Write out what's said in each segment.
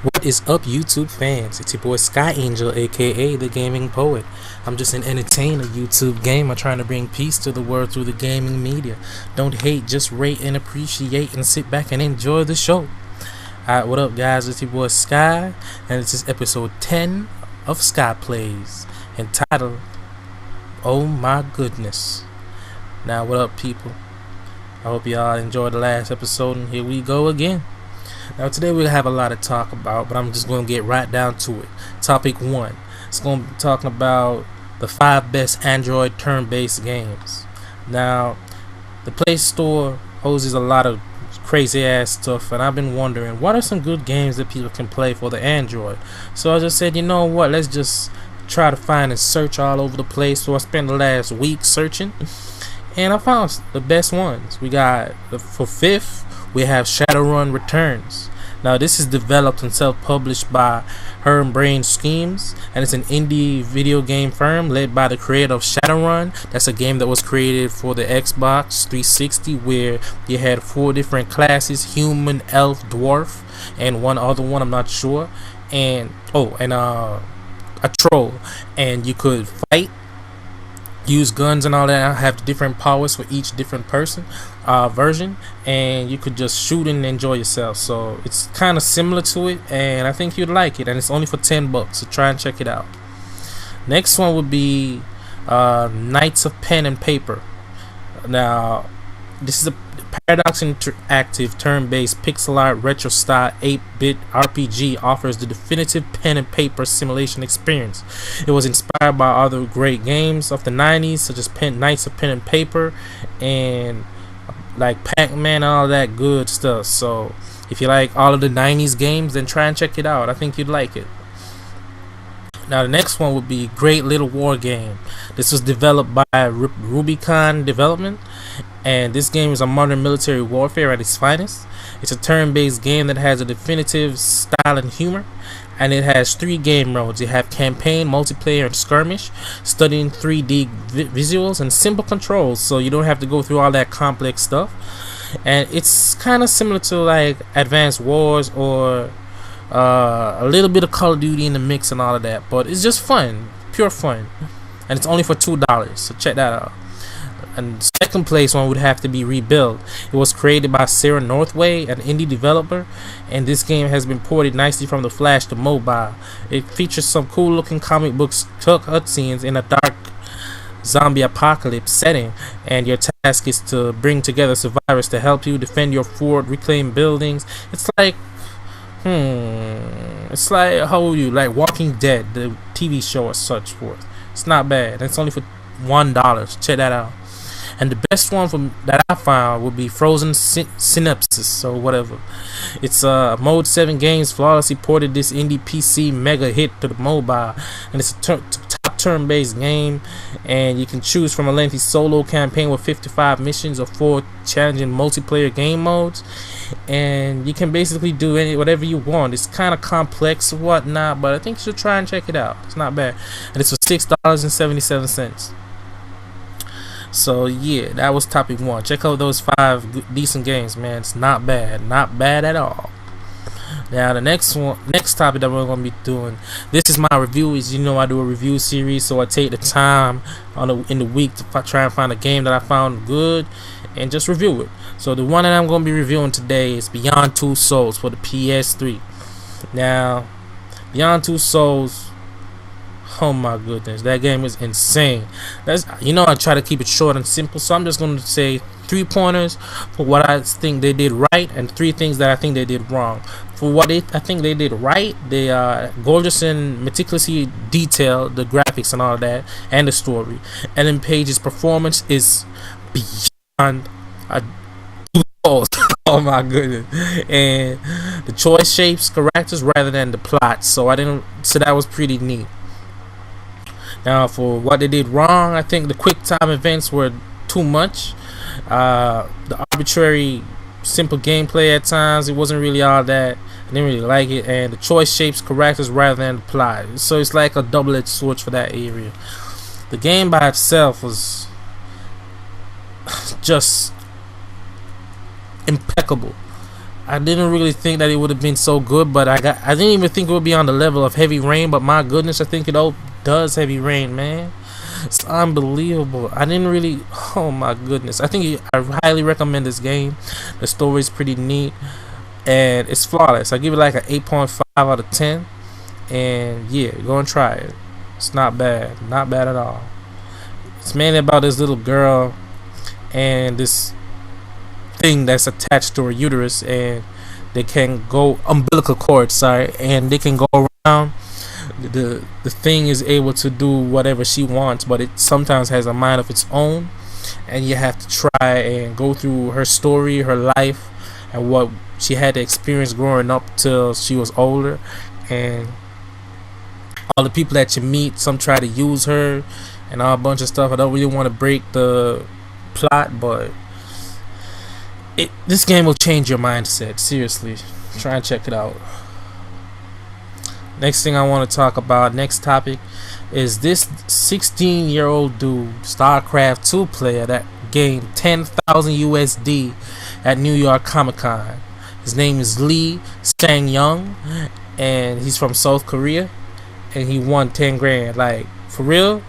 What is up, YouTube fans? It's your boy Sky Angel, aka the Gaming Poet. I'm just an entertainer, YouTube gamer, trying to bring peace to the world through the gaming media. Don't hate, just rate and appreciate, and sit back and enjoy the show. Alright, what up, guys? It's your boy Sky, and this is episode 10 of Skyplays, entitled "Oh My Goodness." Now, what up, people? I hope y'all enjoyed the last episode, and here we go again. Now today we'll have a lot to talk about, but I'm just going to get right down to it. Topic 1. It's going to be talking about the 5 best Android turn-based games. Now, the Play Store hoses a lot of crazy ass stuff, and I've been wondering what are some good games that people can play for the Android. So I just said, you know what, let's just try to find and search all over the place. So I spent the last week searching, and I found the best ones. We got, for 5th, we have Shadowrun Returns. Now this is developed and self-published by Brain Schemes, and it's an indie video game firm led by the creator of Shadowrun. That's a game that was created for the Xbox 360, where you had 4 different classes: human, elf, dwarf, and one other one I'm not sure, and a troll, and you could fight, use guns and all that, have different powers for each different version, and you could just shoot and enjoy yourself. So it's kind of similar to it, and I think you'd like it, and it's only for $10, so try and check it out. Next one would be Knights of Pen and Paper. Now this is a Paradox Interactive turn-based pixel art retro style 8-bit RPG, offers the definitive pen and paper simulation experience. It was inspired by other great games of the 90s, such as Knights of Pen and Paper and like Pac-Man and all that good stuff. So if you like all of the 90s games, then try and check it out. I think you'd like it. Now the next one would be Great Little War Game. This was developed by Rubicon Development, and this game is a modern military warfare at its finest. It's a turn-based game that has a definitive style and humor, and it has 3 game modes. You have campaign, multiplayer, and skirmish, studying 3D visuals and simple controls, so you don't have to go through all that complex stuff. And it's kind of similar to like Advanced Wars or a little bit of Call of Duty in the mix and all of that, but it's just fun, pure fun, and it's only for $2, so check that out. And second place one would have to be Rebuild. It was created by Sarah Northway, an indie developer, and this game has been ported nicely from the Flash to mobile. It features some cool looking comic books cutscenes in a dark zombie apocalypse setting, and your task is to bring together survivors to help you defend your fort, reclaim buildings. It's like how you like Walking Dead, the TV show, or such forth. It's not bad. It's only for $1. Check that out. And the best one that I found would be Frozen Synapses, or whatever. It's Mode 7 Games flawlessly ported this indie PC mega hit to the mobile, and it's a top turn-based game, and you can choose from a lengthy solo campaign with 55 missions or 4 challenging multiplayer game modes, and you can basically do whatever you want. It's kind of complex or whatnot, but I think you should try and check it out. It's not bad, and it's for $6.77. So yeah, that was topic 1. Check out those 5 decent games, man. It's not bad at all. Now the next topic that we're gonna be doing, this is my review. As you know, I do a review series, so I take the time in the week to try and find a game that I found good and just review it. So the one that I'm gonna be reviewing today is Beyond Two Souls for the PS3. Now, Beyond Two Souls, oh my goodness, that game is insane. I try to keep it short and simple, so I'm just going to say 3 pointers for what I think they did right, and 3 things that I think they did wrong. For what I think they did right, they are gorgeous and meticulously detailed, the graphics and all that, and the story. Ellen Page's performance is beyond oh my goodness, and the choice shapes characters rather than the plot, so that was pretty neat. Now for what they did wrong, I think the quick time events were too much. The arbitrary simple gameplay at times, it wasn't really all that. I didn't really like it, and the choice shapes characters rather than the plot, so it's like a double-edged sword for that area. The game by itself was just impeccable. I didn't really think that it would have been so good, but I didn't even think it would be on the level of Heavy Rain. But my goodness, I think it all does Heavy Rain, man. It's unbelievable. I didn't really. Oh my goodness. I highly recommend this game. The story is pretty neat, and it's flawless. I give it like an 8.5 out of 10. And yeah, go and try it. It's not bad. Not bad at all. It's mainly about this little girl and this thing that's attached to her uterus, and they can go umbilical cord, sorry, and they can go around. The thing is able to do whatever she wants, but it sometimes has a mind of its own, and you have to try and go through her story, her life, and what she had to experience growing up till she was older, and all the people that you meet. Some try to use her and all a bunch of stuff. I don't really want to break the plot, but this game will change your mindset. Seriously, try and check it out. Next thing I want to talk about, next topic, is this 16-year-old dude, StarCraft 2 player, that gained 10,000 USD at New York Comic Con. His name is Lee Sang-young, and he's from South Korea, and he won 10 grand. Like, for real?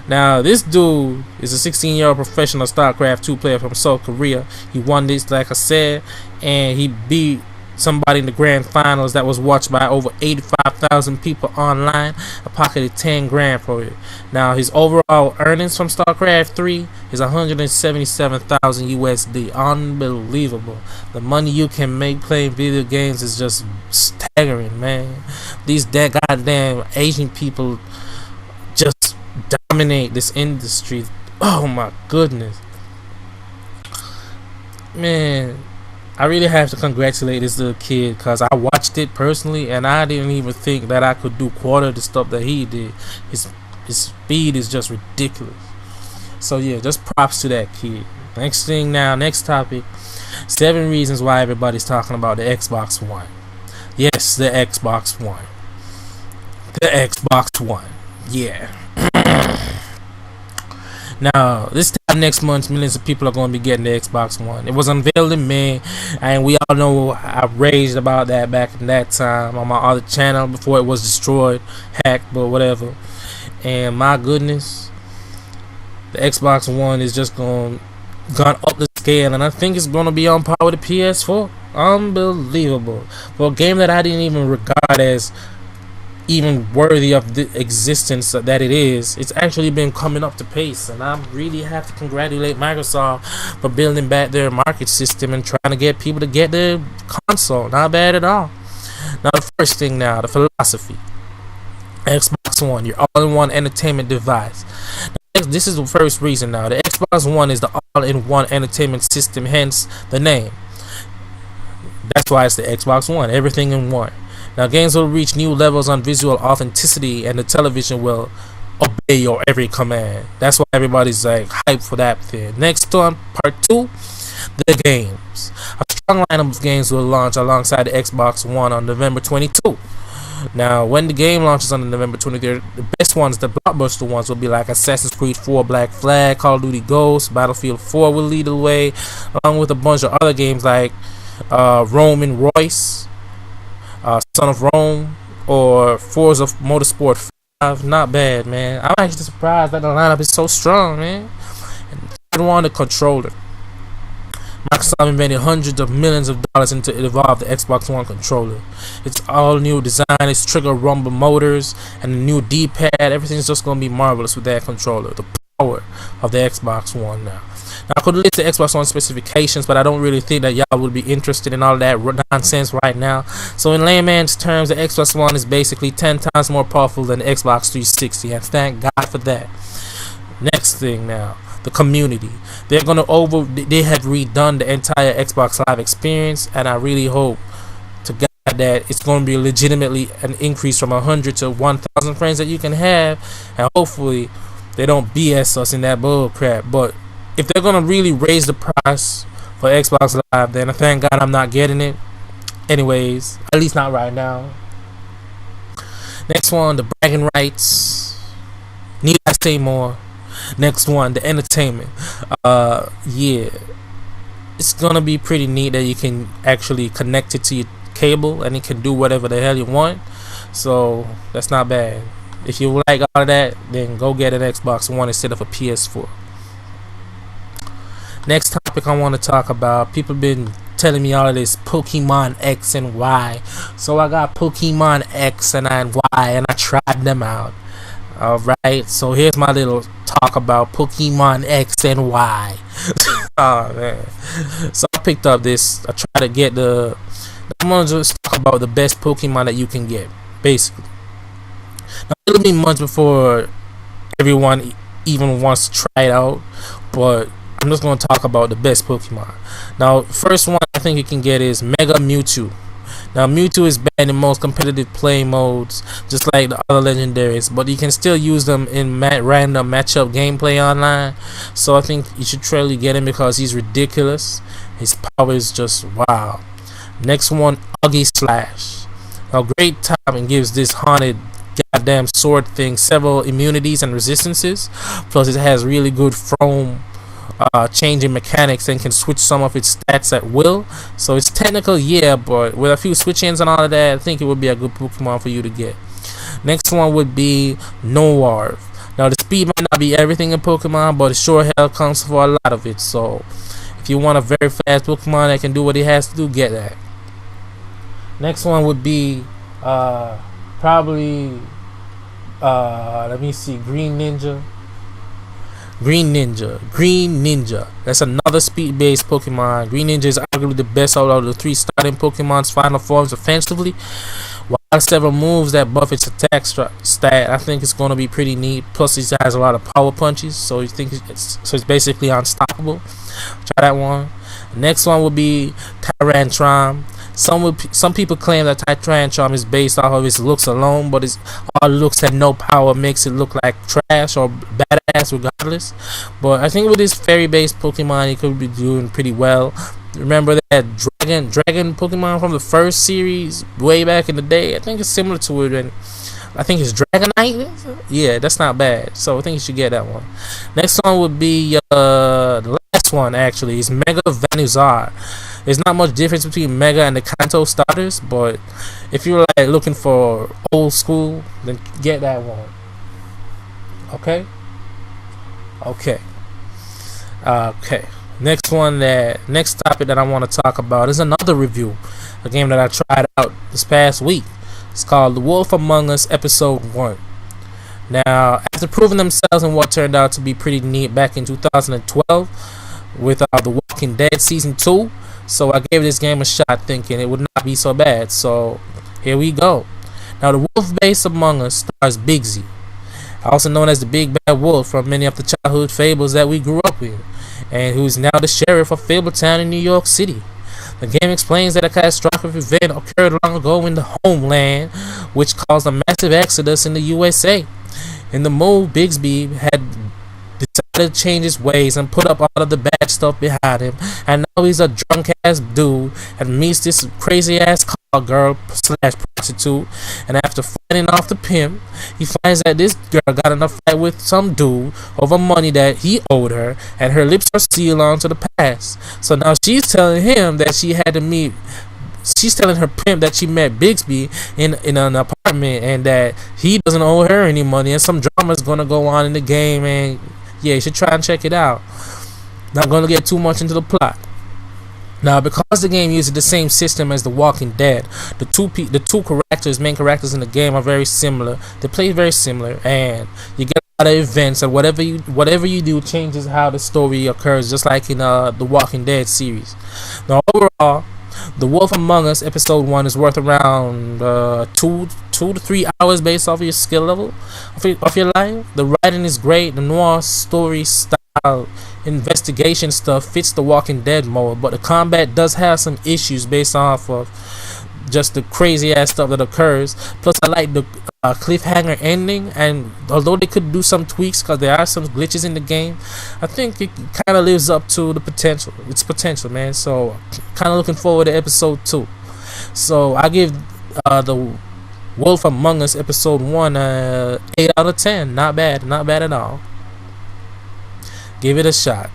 Now, this dude is a 16-year-old professional StarCraft 2 player from South Korea. He won this, like I said, and he beat somebody in the grand finals that was watched by over 85,000 people online. I pocketed 10 grand for it. Now, his overall earnings from StarCraft 3 is 177,000 USD. Unbelievable. The money you can make playing video games is just staggering, man. These goddamn Asian people just dominate this industry. Oh my goodness, man. I really have to congratulate this little kid, because I watched it personally and I didn't even think that I could do quarter of the stuff that he did. His speed is just ridiculous. So yeah, just props to that kid. Next thing now, next topic, 7 reasons why everybody's talking about the Xbox One. Yes, the Xbox One. The Xbox One. Yeah. Now, this time next month, millions of people are going to be getting the Xbox One. It was unveiled in May, and we all know I raged about that back in that time on my other channel before it was destroyed, hacked, but whatever. And my goodness, the Xbox One is just gone up the scale, and I think it's going to be on par with the PS4. Unbelievable. For a game that I didn't even regard as even worthy of the existence that it is, it's actually been coming up to pace, and I really have to congratulate Microsoft for building back their market system and trying to get people to get their console. Not bad at all. Now, the first thing now, the philosophy. Xbox One, your all-in-one entertainment device. Now, this is the first reason now. The Xbox One is the all-in-one entertainment system, hence the name. That's why it's the Xbox One, everything in one. Now, games will reach new levels on visual authenticity, and the television will obey your every command. That's why everybody's like hyped for that thing. Next on part 2, the games. A strong lineup of games will launch alongside the Xbox One on November 22. Now, when the game launches on November 23rd, the best ones, the blockbuster ones, will be like Assassin's Creed 4 Black Flag, Call of Duty Ghosts, Battlefield 4 will lead the way, along with a bunch of other games like Roman Royce, Son of Rome, or Forza Motorsport 5. Not bad, man. I'm actually surprised that the lineup is so strong, man. And third one, the controller. Microsoft invested hundreds of millions of dollars into evolve the Xbox One controller. It's all new design, it's trigger rumble motors, and the new D-pad. Everything's just gonna be marvelous with that controller. The power of the Xbox One now. Now, I could list the Xbox One specifications, but I don't really think that y'all would be interested in all that nonsense right now. So in layman's terms, the Xbox One is basically 10 times more powerful than the Xbox 360, and thank God for that. Next thing now, the community. They have redone the entire Xbox Live experience, and I really hope to God that it's going to be legitimately an increase from 100 to 1,000 friends that you can have, and hopefully they don't BS us in that bull crap. But if they're gonna really raise the price for Xbox Live, then I thank God I'm not getting it. Anyways, at least not right now. Next one, the bragging rights. Need I say more? Next one, the entertainment. Yeah. it's gonna be pretty neat that you can actually connect it to your cable and it can do whatever the hell you want. So that's not bad. If you like all of that, then go get an Xbox One instead of a PS4. Next topic I want to talk about. People been telling me all of this Pokemon X and Y. So I got Pokemon X and Y and I tried them out. Alright, so here's my little talk about Pokemon X and Y. Oh man. So I picked up this. I tried to get I'm gonna just talk about the best Pokemon that you can get, basically. Now, it'll be months before everyone even wants to try it out, but I'm just going to talk about the best Pokemon. Now, first one I think you can get is Mega Mewtwo. Now, Mewtwo is banned in most competitive play modes, just like the other legendaries, but you can still use them in random matchup gameplay online. So I think you should truly get him because he's ridiculous. His power is just wow. Next one, Augie Slash. Now, great type and gives this haunted goddamn sword thing several immunities and resistances. Plus, it has really good foam changing mechanics and can switch some of its stats at will. So it's technical, yeah, but with a few switch-ins and all of that, I think it would be a good Pokemon for you to get. Next one would be Noirv. Now, the speed might not be everything in Pokemon, but it sure hell counts for a lot of it. So if you want a very fast Pokemon that can do what it has to do, get that. Next one would be probably let me see, Green Ninja. That's another speed-based Pokemon. Green Ninja is arguably the best out of the 3 starting Pokemon's final forms offensively. While several moves that buff its attack stat, I think it's going to be pretty neat. Plus, it has a lot of power punches, so you think it's basically unstoppable. Try that one. Next one would be Tyrantrum. Some people claim that Tyrantrum is based off of its looks alone, but its all looks and no power makes it look like trash or badass regardless. But I think with this fairy-based Pokemon, it could be doing pretty well. Remember that dragon Pokemon from the first series way back in the day? I think it's similar to it, and I think it's Dragonite. Yeah, that's not bad. So I think you should get that one. Next one would be the last one actually is Mega Venusaur. There's not much difference between Mega and the Kanto starters, but if you're like looking for old school, then get that one. Okay. Next topic that I want to talk about is another review, a game that I tried out this past week. It's called The Wolf Among Us Episode 1. Now, after proving themselves in what turned out to be pretty neat back in 2012 with The Walking Dead Season 2, so I gave this game a shot thinking it would not be so bad. So here we go. Now, the wolf base Among Us stars Bigsy, also known as the Big Bad Wolf from many of the childhood fables that we grew up with, and who's now the sheriff of Fabletown in New York City. The game explains that a catastrophic event occurred long ago in the homeland, which caused a massive exodus in the USA. In the move, Bigsby had decided to change his ways and put up all of the bad stuff behind him, and now he's a drunk ass dude and meets this crazy ass call girl slash prostitute, and after fighting off the pimp, he finds that this girl got in a fight with some dude over money that he owed her, and her lips are sealed onto the past. So now she's telling him that she's telling her pimp that she met Bigsby in an apartment and that he doesn't owe her any money, and some drama is gonna go on in the game, and yeah, you should try and check it out. Not gonna get too much into the plot. Now, because the game uses the same system as The Walking Dead, the two main characters in the game are very similar. They play very similar, and you get a lot of events, and whatever you do changes how the story occurs, just like in The Walking Dead series. Now, overall, The Wolf Among Us Episode 1 is worth around 2 to 3 hours based off of your skill level of your life. The writing is great. The noir story style investigation stuff fits the Walking Dead mode, but the combat does have some issues based off of just the crazy ass stuff that occurs. Plus, I like the cliffhanger ending, and although they could do some tweaks because there are some glitches in the game, I think it kind of lives up to the potential. Its potential, man. So, kind of looking forward to Episode 2. So, I give The Wolf Among Us Episode 1 8 out of 10. Not bad at all. Give it a shot.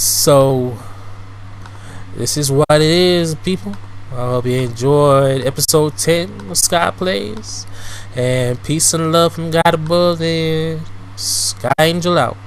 So this is what it is, people. I hope you enjoyed episode 10 of Sky Plays. And peace and love from God above, and Sky Angel out.